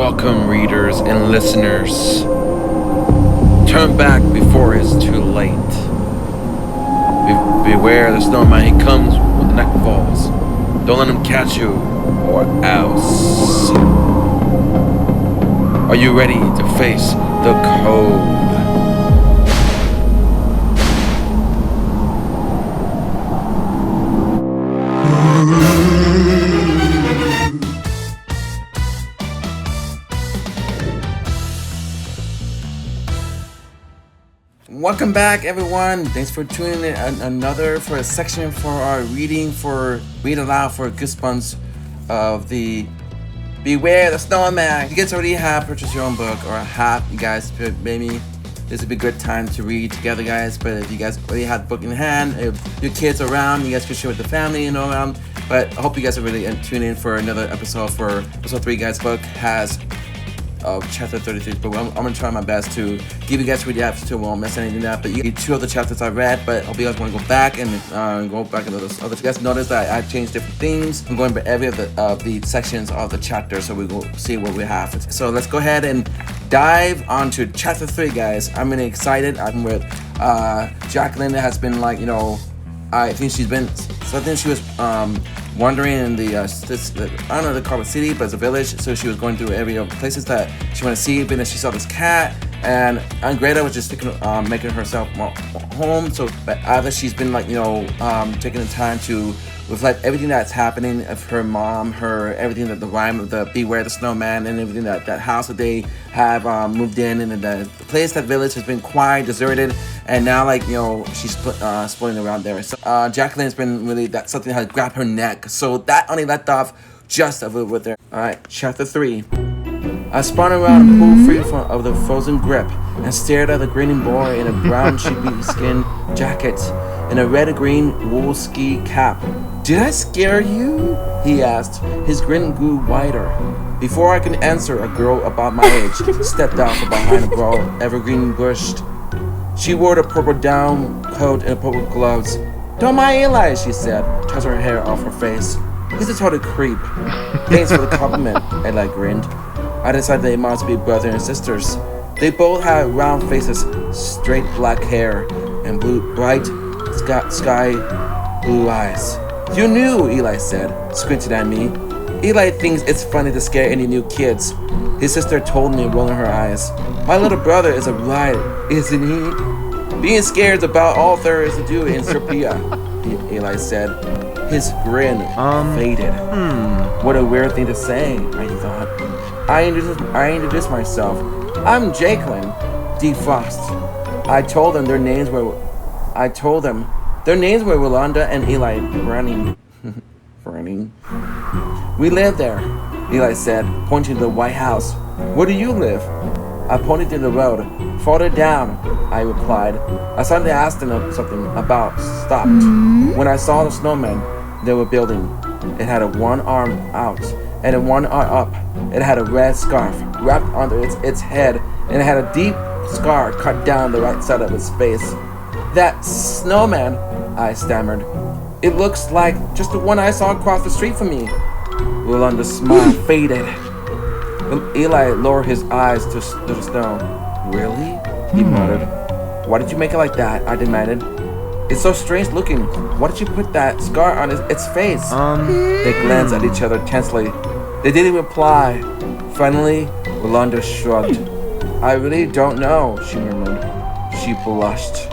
Welcome, readers and listeners. Turn back before it's too late. Beware the snowman, he comes with the neck falls. Don't let him catch you, or else. Are you ready to face the code? Welcome back, everyone. Thanks for tuning in for a section for our reading for Read Aloud for Goosebumps of the Beware the Snowman. You guys already have purchased your own book or have, you guys, maybe this would be a good time to read together, guys. But if you guys already have the book in hand, if your kids are around, you guys can share with the family, around. But I hope you guys are really tuning in for another episode. For episode 3, guys. Book has of chapter 33, but I'm gonna try my best to give you guys recaps so won't miss anything that. But you get 2 of the chapters I read, but I hope you guys want to go back and those other. You guys notice that I changed different themes. I'm going by every of the sections of the chapter, so we will see what we have. So let's go ahead and dive onto chapter 3, guys. I'm really excited. I'm with Jacqueline. Has been I think she was wandering in the I don't know the Carver City, but it's a village. So she was going through every of the places that she wanted to see. But then she saw this cat, and Greta was just making herself home. So, but after she's been taking the time to reflect everything that's happening of her mom, everything that the rhyme of the Beware the Snowman, and everything that house that they have moved in, and the place, that village has been quiet, deserted, and now she's exploring around there. So Jacqueline has been really something that has grabbed her neck. So that only left off just a little bit there. All right, chapter 3. I spun around and pulled free of the frozen grip and stared at the grinning boy in a brown sheepskin jacket and a red-green wool ski cap. "Did I scare you?" he asked. His grin grew wider. Before I could answer, a girl about my age stepped out from behind a broad evergreen bush. She wore a purple down coat and purple gloves. "Don't mind Eli," she said, tossing her hair off her face. "He's a total creep." "Thanks for the compliment," Eli grinned. I decided they must be brother and sisters. They both had round faces, straight black hair, and bright sky blue eyes. "You knew," Eli said, squinting at me. "Eli thinks it's funny to scare any new kids," his sister told me, rolling her eyes. "My little brother is a riot, isn't he? Being scared is about all there is to do in Serbia," Eli said. His grin faded. What a weird thing to say, I thought. I introduced myself. "I'm Jacqueline Defrost." I told them their names were Rolanda and Eli Browning. "We live there," Eli said, pointing to the White House. "Where do you live?" I pointed to the road. "Farther down," I replied. I suddenly asked them something about stopped. When I saw the snowman they were building, it had one arm out and one arm up. It had a red scarf wrapped under its head, and it had a deep scar cut down the right side of its face. "That snowman," I stammered. "It looks like just the one I saw across the street from me." Rolanda's smile faded. Eli lowered his eyes to the snow. "Really?" he muttered. "Why did you make it like that?" I demanded. "It's so strange looking. Why did you put that scar on its face?" They glanced at each other tensely. They didn't reply. Finally, Rolanda shrugged. "I really don't know," she murmured. She blushed.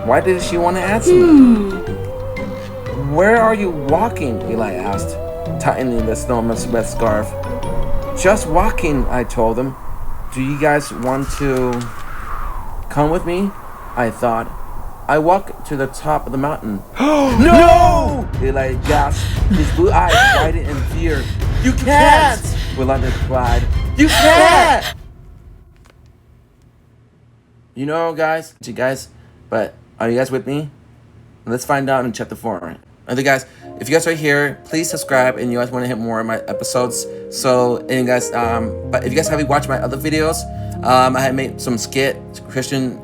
Why did she want to answer me? "Where are you walking?" Eli asked, tightening the snowman's red scarf. "Just walking," I told them. "Do you guys want to come with me?" I thought. I walked to the top of the mountain. "No!" Eli gasped, his blue eyes widened in fear. "You can't!" Rolanda cried. "You can't!" Guys, but are you guys with me? Let's find out in chapter 4. And you guys, if you guys are here, please subscribe, and you guys want to hit more of my episodes. So, and guys, but if you guys haven't watched my other videos, I had made some Christian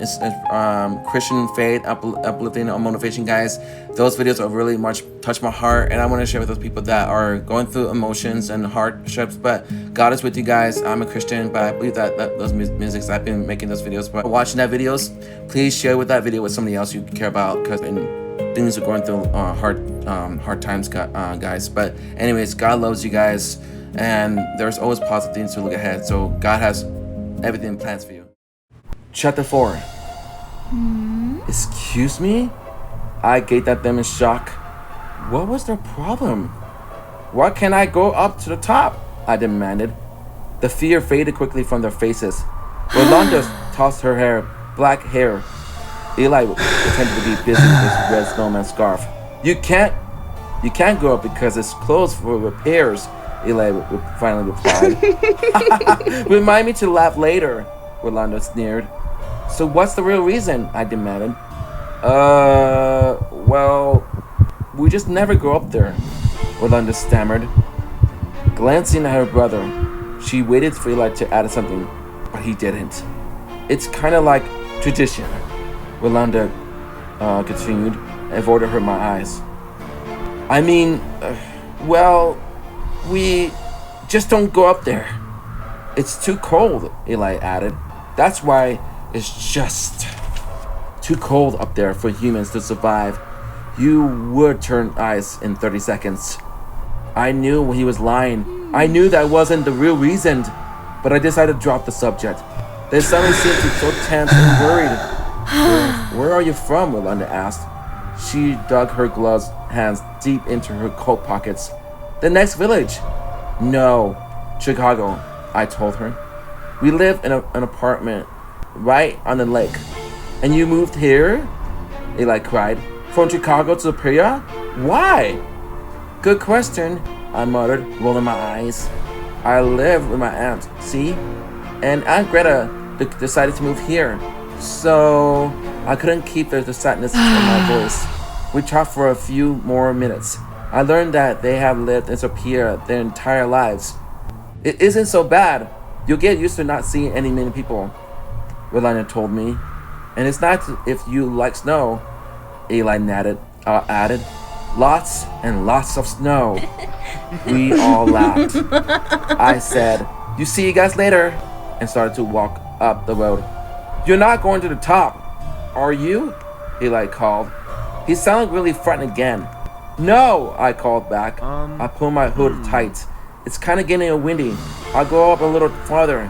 faith, uplifting, motivation, guys. Those videos are really much touch my heart, and I want to share with those people that are going through emotions and hardships. But God is with you guys. I'm a Christian, but I believe that those musics I've been making those videos, but watching that videos, please share that video with somebody else you care about, because things are going through hard times, guys. But anyways, God loves you guys, and there's always positive things to look ahead. So God has everything in plans for you. Chapter 4. Excuse me? I gaped at them in shock. What was their problem? Why can't I go up to the top? I demanded. The fear faded quickly from their faces. Rolanda tossed her black hair. Eli pretended to be busy with his red snowman scarf. You can't go up because it's closed for repairs, Eli finally replied. Remind me to laugh later, Rolanda sneered. So what's the real reason? I demanded. Well, we just never go up there, Rolanda stammered. Glancing at her brother, she waited for Eli to add something, but he didn't. It's kind of like tradition, Rolanda continued, and avoided her my eyes. I mean, well, we just don't go up there. It's too cold, Eli added. That's why it's just too cold up there for humans to survive. You would turn ice in 30 seconds. I knew he was lying. I knew that wasn't the real reason, but I decided to drop the subject. They suddenly seemed so tense and worried. Where are you from? Rolanda asked. She dug her gloved hands deep into her coat pockets. The next village. No, Chicago, I told her. We live in an apartment right on the lake. And you moved here? Eli cried. From Chicago to Superior? Why? Good question, I muttered, rolling my eyes. I live with my aunt, see? And Aunt Greta decided to move here. So I couldn't keep the sadness in my voice. We talked for a few more minutes. I learned that they have lived in Superior their entire lives. It isn't so bad. You'll get used to not seeing any many people, Rolanda told me. And it's not if you like snow, Eli added. Lots and lots of snow. We all laughed. I said, you see you guys later, and started to walk up the road. You're not going to the top, are you? Eli called. He sounded really frightened again. No, I called back. I pulled my hood tight. It's kind of getting windy. I'll go up a little farther.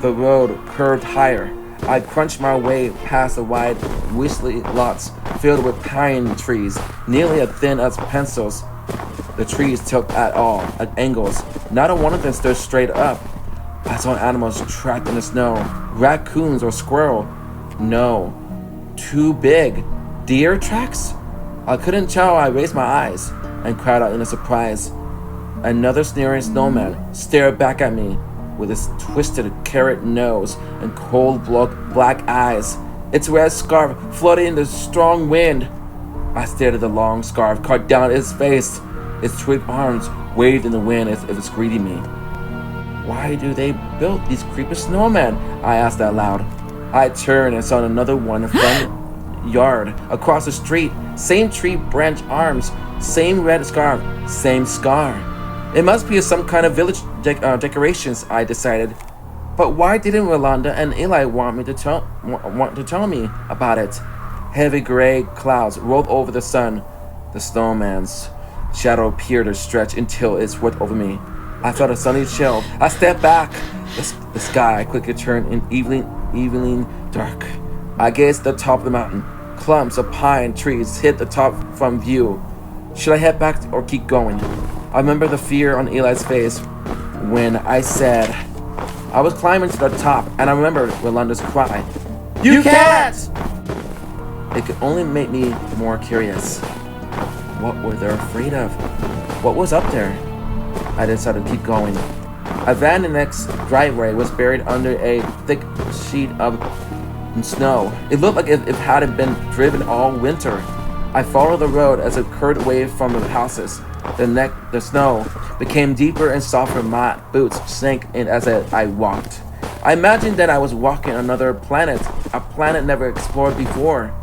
The road curved higher. I crunched my way past the wide, whistly lots filled with pine trees, nearly as thin as pencils. The trees tilted at angles. Not a one of them stood straight up. I saw animals trapped in the snow. Raccoons or squirrel. No. Too big. Deer tracks? I couldn't tell. I raised my eyes and cried out in surprise. Another sneering snowman stared back at me with his twisted carrot nose and cold black eyes. Its red scarf floated in the strong wind. I stared at the long scarf cut down its face. Its twig arms waved in the wind as if it's greeting me. Why do they build these creepy snowmen? I asked out loud. I turned and saw another one in front yard across the street. Same tree branch arms, same red scarf, same scar. It must be some kind of village decorations, I decided. But why didn't Rolanda and Eli want to tell me about it? Heavy gray clouds rolled over the sun. The snowman's shadow appeared to stretch until it swept over me. I felt a sunny chill. I stepped back. The sky quickly turned in evening dark. I gazed at the top of the mountain. Clumps of pine trees hid the top from view. Should I head back or keep going? I remember the fear on Eli's face when I said I was climbing to the top, and I remember Rolanda's cry, "You can't!" It could only make me more curious. What were they afraid of? What was up there? I decided to keep going. I ran. The next driveway was buried under a thick sheet of snow. It looked like it hadn't been driven all winter. I followed the road as it curved away from the houses. The snow became deeper and softer. My boots sank in as I walked. I imagined that I was walking another planet, a planet never explored before.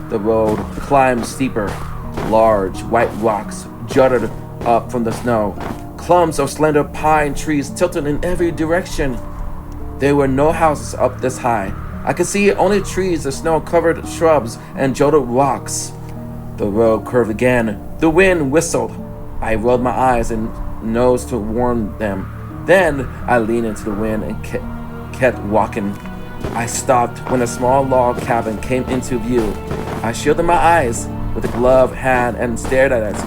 The road climbed steeper. Large white rocks jutted up from the snow. Clumps of slender pine trees tilted in every direction. There were no houses up this high. I could see only trees, the snow-covered shrubs, and jolted rocks. The road curved again. The wind whistled. I rolled my eyes and nose to warn them. Then I leaned into the wind and kept walking. I stopped when a small log cabin came into view. I shielded my eyes with a gloved hand and stared at it.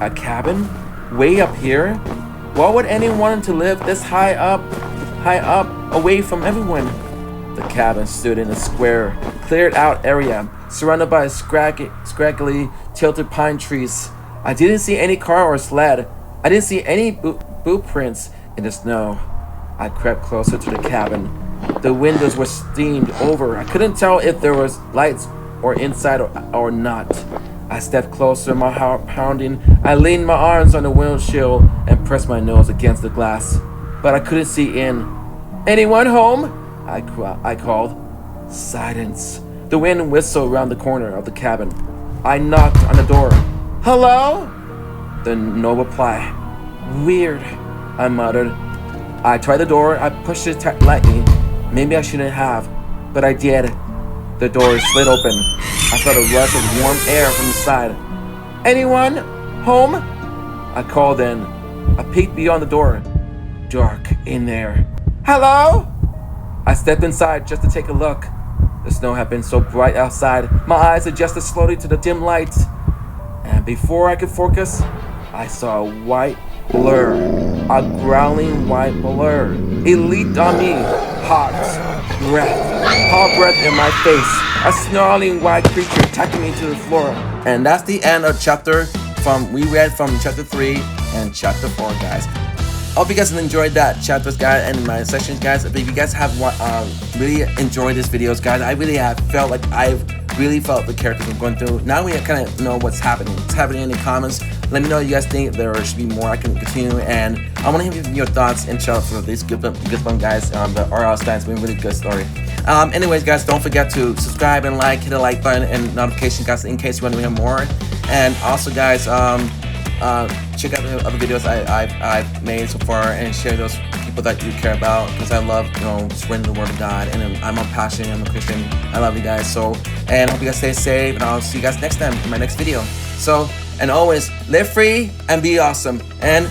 A cabin? Way up here? Why would anyone want to live this high up, away from everyone? The cabin stood in a square, cleared out area, surrounded by scraggly, tilted pine trees. I didn't see any car or sled. I didn't see any boot prints in the snow. I crept closer to the cabin. The windows were steamed over. I couldn't tell if there was lights or inside or not. I stepped closer, my heart pounding. I leaned my arms on the windshield and pressed my nose against the glass. But I couldn't see in. Anyone home? I called. Silence. The wind whistled around the corner of the cabin. I knocked on the door. Hello? Then no reply. Weird, I muttered. I tried the door. I pushed it lightly. Maybe I shouldn't have, but I did. The door slid open. I felt a rush of warm air from the side. Anyone home? I called in. I peeked beyond the door. Dark in there. Hello? I stepped inside just to take a look. The snow had been so bright outside, my eyes adjusted slowly to the dim light. And before I could focus, I saw a white blur. A growling white blur. It leaped on me. Hot breath in my face. A snarling white creature attacking me to the floor. And that's the end of we read from chapter 3 and chapter 4, guys. I hope you guys enjoyed that chapters, guys, and my sections, guys. If you guys have really enjoyed these videos, guys, I really have felt like I've really felt the characters I'm going through. Now we kind of know what's happening. What's happening in the comments. Let me know what you guys think there should be more. I can continue, and I want to hear your thoughts and shout out for these Goosebumps guys. The R.L. Stine's been a really good story. Anyways, guys, don't forget to subscribe and hit the like button and notification, guys, in case you want to hear more. And also, guys, check out the other videos I've made so far and share those people that you care about, because I love, spreading the word of God, and I'm a passion, I'm a Christian. I love you guys. So, and hope you guys stay safe, and I'll see you guys next time in my next video. So, and always live free and be awesome, and